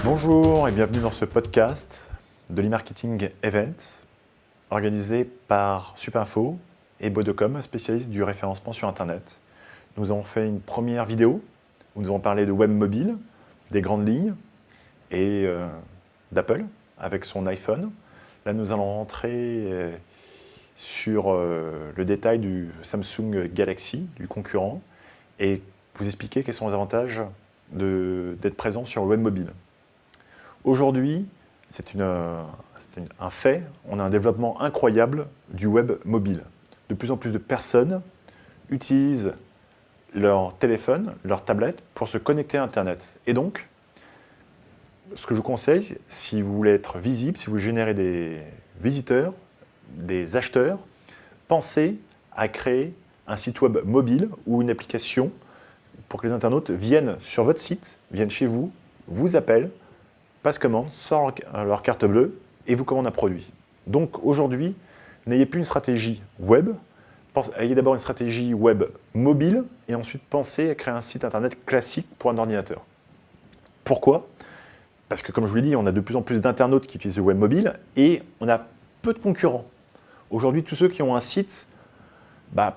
Bonjour et bienvenue dans ce podcast de l'e-marketing event organisé par Supinfo et Bodocom, spécialiste du référencement sur Internet. Nous avons fait une première vidéo où nous avons parlé de web mobile, des grandes lignes et d'Apple avec son iPhone. Là, nous allons rentrer sur le détail du Samsung Galaxy, du concurrent, et vous expliquer quels sont les avantages d'être présent sur le web mobile. Aujourd'hui, c'est un fait, on a un développement incroyable du web mobile. De plus en plus de personnes utilisent leur téléphone, leur tablette pour se connecter à Internet. Et donc, ce que je vous conseille, si vous voulez être visible, si vous générez des visiteurs, des acheteurs, pensez à créer un site web mobile ou une application pour que les internautes viennent sur votre site, viennent chez vous, vous appellent, passent commande, sortent leur carte bleue et vous commandent un produit. Donc aujourd'hui, n'ayez plus une stratégie web, ayez d'abord une stratégie web mobile et ensuite pensez à créer un site internet classique pour un ordinateur. Pourquoi ? Parce que comme je vous l'ai dit, on a de plus en plus d'internautes qui utilisent le web mobile et on a peu de concurrents. Aujourd'hui, tous ceux qui ont un site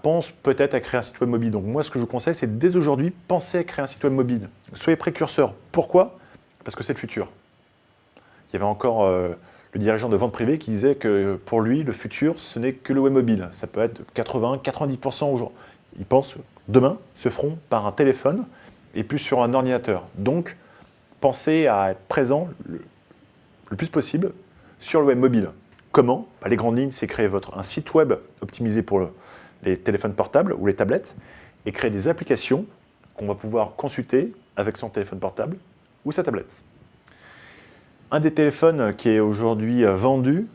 pensent peut-être à créer un site web mobile. Donc moi, ce que je vous conseille, c'est dès aujourd'hui, pensez à créer un site web mobile. Soyez précurseurs. Pourquoi ? Parce que c'est le futur. Il y avait encore le dirigeant de vente privée qui disait que pour lui, le futur, ce n'est que le web mobile. Ça peut être 80-90% aujourd'hui. Ils pensent demain se feront par un téléphone et plus sur un ordinateur. Donc, pensez à être présent le plus possible sur le web mobile. Comment ? Les grandes lignes, c'est créer un site web optimisé pour les téléphones portables ou les tablettes et créer des applications qu'on va pouvoir consulter avec son téléphone portable ou sa tablette. Un des téléphones qui est aujourd'hui vendu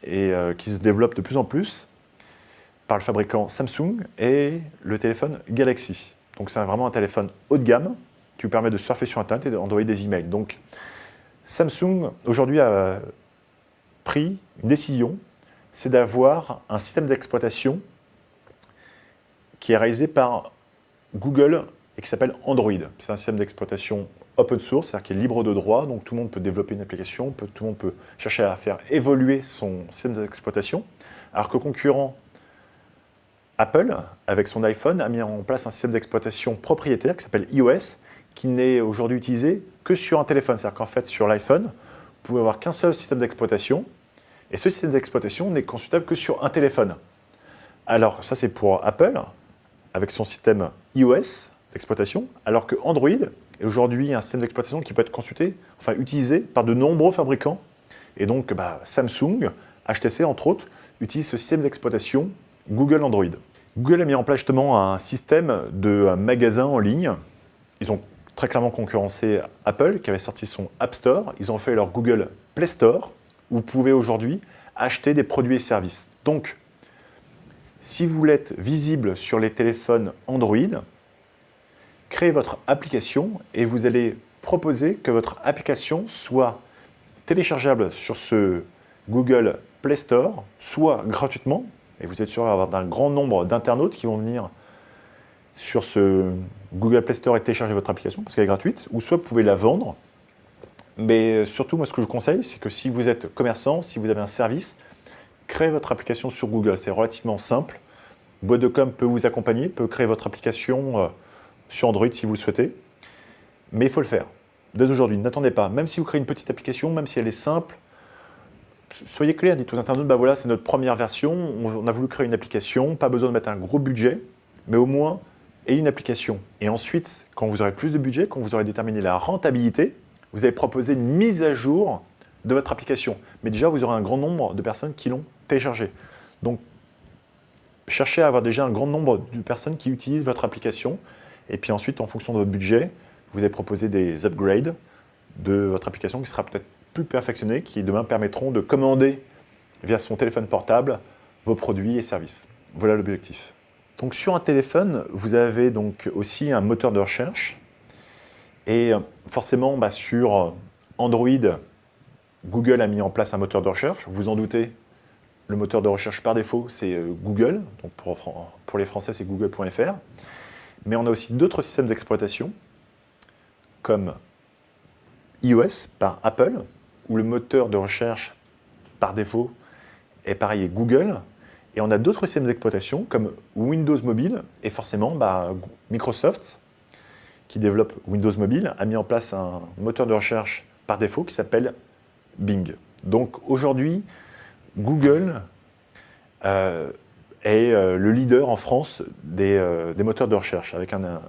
et qui se développe de plus en plus par le fabricant Samsung est le téléphone Galaxy. Donc c'est vraiment un téléphone haut de gamme qui vous permet de surfer sur Internet et d'envoyer des emails. Donc Samsung aujourd'hui a pris une décision, c'est d'avoir un système d'exploitation qui est réalisé par Google et qui s'appelle Android. C'est un système d'exploitation open source, c'est-à-dire qui est libre de droit, donc tout le monde peut développer une application, tout le monde peut chercher à faire évoluer son système d'exploitation, alors que le concurrent Apple, avec son iPhone, a mis en place un système d'exploitation propriétaire qui s'appelle iOS, qui n'est aujourd'hui utilisé que sur un téléphone. C'est-à-dire qu'en fait, sur l'iPhone, vous pouvez avoir qu'un seul système d'exploitation, et ce système d'exploitation n'est consultable que sur un téléphone. Alors, ça c'est pour Apple, avec son système iOS d'exploitation, alors que Android est aujourd'hui un système d'exploitation qui peut être utilisé par de nombreux fabricants. Et donc, Samsung, HTC, entre autres, utilise ce système d'exploitation Google Android. Google a mis en place justement un système de magasin en ligne. Ils ont très clairement concurrencé Apple, qui avait sorti son App Store. Ils ont fait leur Google Play Store, où vous pouvez aujourd'hui acheter des produits et services. Donc, si vous voulez être visible sur les téléphones Android, créez votre application et vous allez proposer que votre application soit téléchargeable sur ce Google Play Store, soit gratuitement, et vous êtes sûr d'avoir un grand nombre d'internautes qui vont venir sur ce Google Play Store et télécharger votre application parce qu'elle est gratuite, ou soit vous pouvez la vendre. Mais surtout, moi, ce que je vous conseille, c'est que si vous êtes commerçant, si vous avez un service, créez votre application sur Google. C'est relativement simple. Bodocom peut vous accompagner, peut créer votre application sur Android si vous le souhaitez. Mais il faut le faire. Dès aujourd'hui, n'attendez pas. Même si vous créez une petite application, même si elle est simple, soyez clair, dites aux internautes, voilà, c'est notre première version, on a voulu créer une application, pas besoin de mettre un gros budget, mais au moins, ayez une application. Et ensuite, quand vous aurez plus de budget, quand vous aurez déterminé la rentabilité, vous allez proposer une mise à jour de votre application. Mais déjà, vous aurez un grand nombre de personnes qui l'ont téléchargée. Donc, cherchez à avoir déjà un grand nombre de personnes qui utilisent votre application. Et puis ensuite, en fonction de votre budget, vous allez proposer des upgrades de votre application qui sera peut-être plus perfectionnée, qui demain permettront de commander via son téléphone portable vos produits et services. Voilà l'objectif. Donc sur un téléphone, vous avez donc aussi un moteur de recherche. Et forcément, sur Android, Google a mis en place un moteur de recherche. Vous vous en doutez, le moteur de recherche par défaut, c'est Google. Donc pour les Français, c'est google.fr. Mais on a aussi d'autres systèmes d'exploitation, comme iOS par Apple, où le moteur de recherche par défaut est pareil et Google. Et on a d'autres systèmes d'exploitation comme Windows Mobile et forcément Microsoft, qui développe Windows Mobile, a mis en place un moteur de recherche par défaut qui s'appelle Bing. Donc aujourd'hui, Google est le leader en France des moteurs de recherche avec un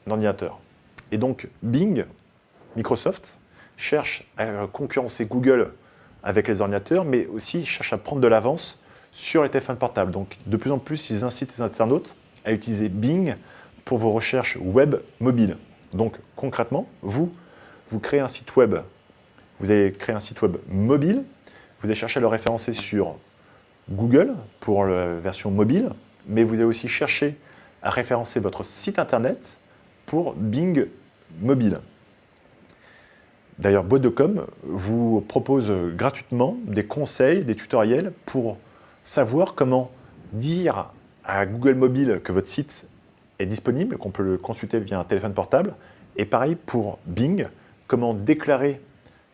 ordinateur. Et donc Bing, Microsoft, cherche à concurrencer Google avec les ordinateurs, mais aussi cherche à prendre de l'avance sur les téléphones portables. Donc de plus en plus, ils incitent les internautes à utiliser Bing pour vos recherches web mobiles. Donc concrètement, vous créez un site web, vous allez créer un site web mobile, vous allez chercher à le référencer sur Google pour la version mobile, mais vous allez aussi chercher à référencer votre site internet pour Bing mobile. D'ailleurs, Boîte.com vous propose gratuitement des conseils, des tutoriels pour savoir comment dire à Google Mobile que votre site est disponible, qu'on peut le consulter via un téléphone portable. Et pareil pour Bing, comment déclarer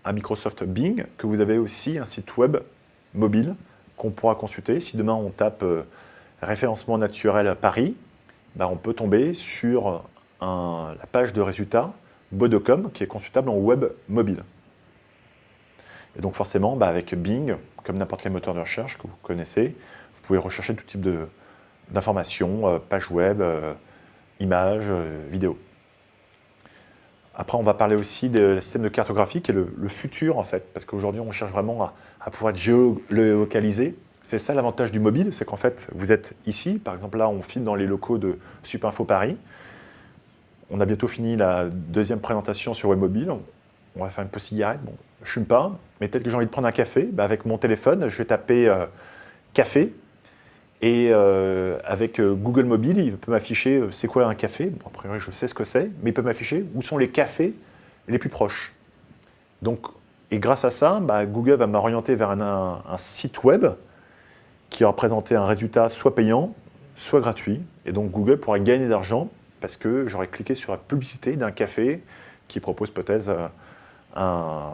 à Microsoft Bing que vous avez aussi un site web mobile qu'on pourra consulter. Si demain on tape référencement naturel Paris, on peut tomber sur la page de résultats Boîte.com qui est consultable en web mobile. Et donc forcément, avec Bing, comme n'importe quel moteur de recherche que vous connaissez, vous pouvez rechercher tout type d'informations, pages web, images, vidéos. Après, on va parler aussi des systèmes de cartographie qui est le futur en fait, parce qu'aujourd'hui on cherche vraiment à pouvoir être géolocalisé. C'est ça l'avantage du mobile, c'est qu'en fait vous êtes ici, par exemple là on filme dans les locaux de Supinfo Paris. On a bientôt fini la deuxième présentation sur web mobile. On va faire une pause cigarette. Bon, je ne fume pas, mais peut-être que j'ai envie de prendre un café. Avec mon téléphone, je vais taper café. Et avec Google Mobile, il peut m'afficher c'est quoi un café. Bon, a priori, je sais ce que c'est, mais il peut m'afficher où sont les cafés les plus proches. Donc, et grâce à ça, Google va m'orienter vers un site web qui va présenter un résultat soit payant, soit gratuit. Et donc, Google pourra gagner de l'argent parce que j'aurais cliqué sur la publicité d'un café qui propose peut-être un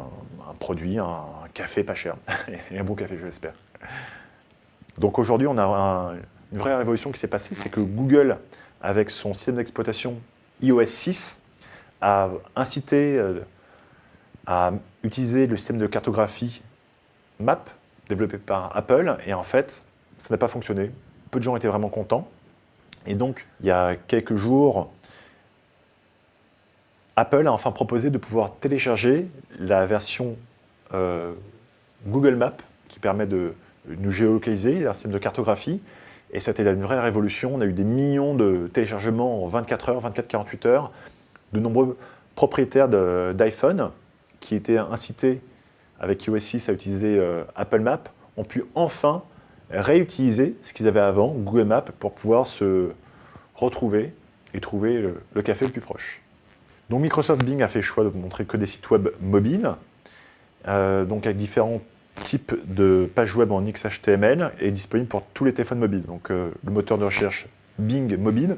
produit, un café pas cher, et un bon café, je l'espère. Donc aujourd'hui, on a une vraie révolution qui s'est passée, c'est que Google, avec son système d'exploitation iOS 6, a incité à utiliser le système de cartographie Map, développé par Apple, et en fait, ça n'a pas fonctionné. Peu de gens étaient vraiment contents. Et donc, il y a quelques jours, Apple a enfin proposé de pouvoir télécharger la version Google Maps qui permet de nous géolocaliser, un système de cartographie. Et c'était une vraie révolution. On a eu des millions de téléchargements en 24 heures, 24-48 heures. De nombreux propriétaires d'iPhone qui étaient incités avec iOS 6 à utiliser Apple Maps ont pu enfin réutiliser ce qu'ils avaient avant, Google Maps, pour pouvoir se retrouver et trouver le café le plus proche. Donc Microsoft Bing a fait le choix de montrer que des sites web mobiles, donc avec différents types de pages web en XHTML et disponible pour tous les téléphones mobiles. Donc le moteur de recherche Bing mobile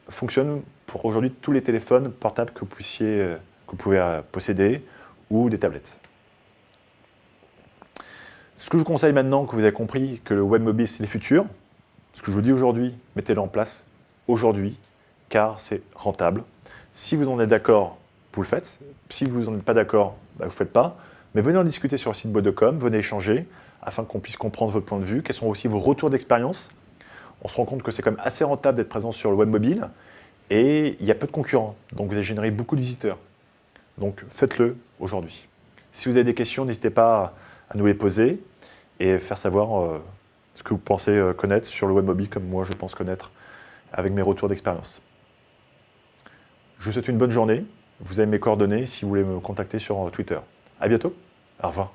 fonctionne pour aujourd'hui tous les téléphones portables que vous pouvez posséder ou des tablettes. Ce que je vous conseille maintenant que vous avez compris que le web mobile c'est le futur, ce que je vous dis aujourd'hui, mettez-le en place aujourd'hui, car c'est rentable. Si vous en êtes d'accord, vous le faites. Si vous n'en êtes pas d'accord, vous ne le faites pas. Mais venez en discuter sur le site Boîte.com, venez échanger, afin qu'on puisse comprendre votre point de vue, quels sont aussi vos retours d'expérience. On se rend compte que c'est quand même assez rentable d'être présent sur le web mobile, et il y a peu de concurrents, donc vous allez générer beaucoup de visiteurs. Donc faites-le aujourd'hui. Si vous avez des questions, n'hésitez pas à nous les poser et faire savoir ce que vous pensez connaître sur le web mobile, comme moi je pense connaître avec mes retours d'expérience. Je vous souhaite une bonne journée. Vous avez mes coordonnées si vous voulez me contacter sur Twitter. À bientôt. Au revoir.